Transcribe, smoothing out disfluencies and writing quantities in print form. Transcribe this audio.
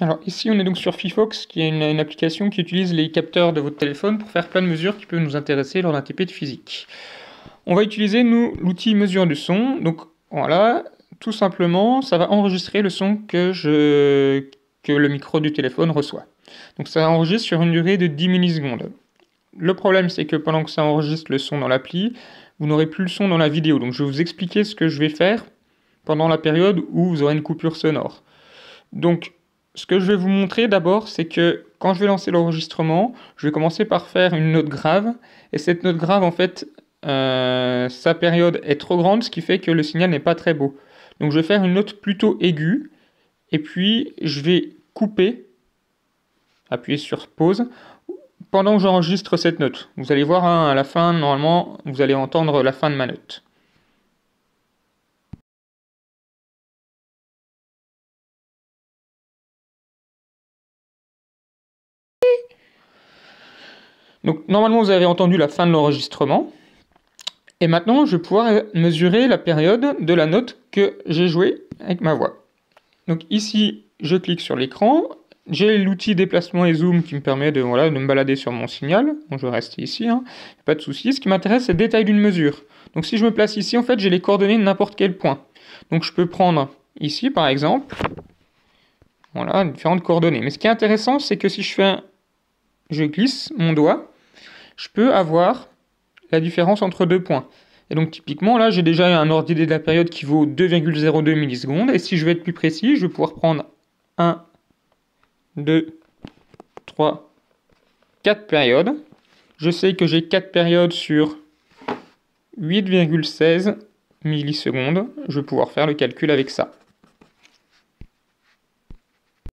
Alors ici on est donc sur Fifox, qui est une application qui utilise les capteurs de votre téléphone pour faire plein de mesures qui peuvent nous intéresser lors d'un TP de physique. On va utiliser nous l'outil mesure du son, donc voilà, tout simplement ça va enregistrer le son que le micro du téléphone reçoit. Donc ça enregistre sur une durée de 10 millisecondes. Le problème c'est que pendant que ça enregistre le son dans l'appli, vous n'aurez plus le son dans la vidéo, donc je vais vous expliquer ce que je vais faire pendant la période où vous aurez une coupure sonore. Donc ce que je vais vous montrer d'abord, c'est que quand je vais lancer l'enregistrement, je vais commencer par faire une note grave. Et cette note grave, en fait, sa période est trop grande, ce qui fait que le signal n'est pas très beau. Donc je vais faire une note plutôt aiguë. Et puis je vais couper, appuyer sur pause, pendant que j'enregistre cette note. Vous allez voir, hein, à la fin, normalement, vous allez entendre la fin de ma note. Donc normalement, vous avez entendu la fin de l'enregistrement. Et maintenant, je vais pouvoir mesurer la période de la note que j'ai jouée avec ma voix. Donc ici, je clique sur l'écran. J'ai l'outil déplacement et zoom qui me permet de me balader sur mon signal. Bon, je vais rester ici, hein. Pas de souci. Ce qui m'intéresse, c'est le détail d'une mesure. Donc si je me place ici, en fait, j'ai les coordonnées de n'importe quel point. Donc je peux prendre ici, par exemple, voilà, différentes coordonnées. Mais ce qui est intéressant, c'est que si je glisse mon doigt, je peux avoir la différence entre deux points. Et donc typiquement là j'ai déjà un ordre d'idée de la période qui vaut 2,02 millisecondes, et si je veux être plus précis, je vais pouvoir prendre 1, 2, 3, 4 périodes. Je sais que j'ai 4 périodes sur 8,16 millisecondes, je vais pouvoir faire le calcul avec ça.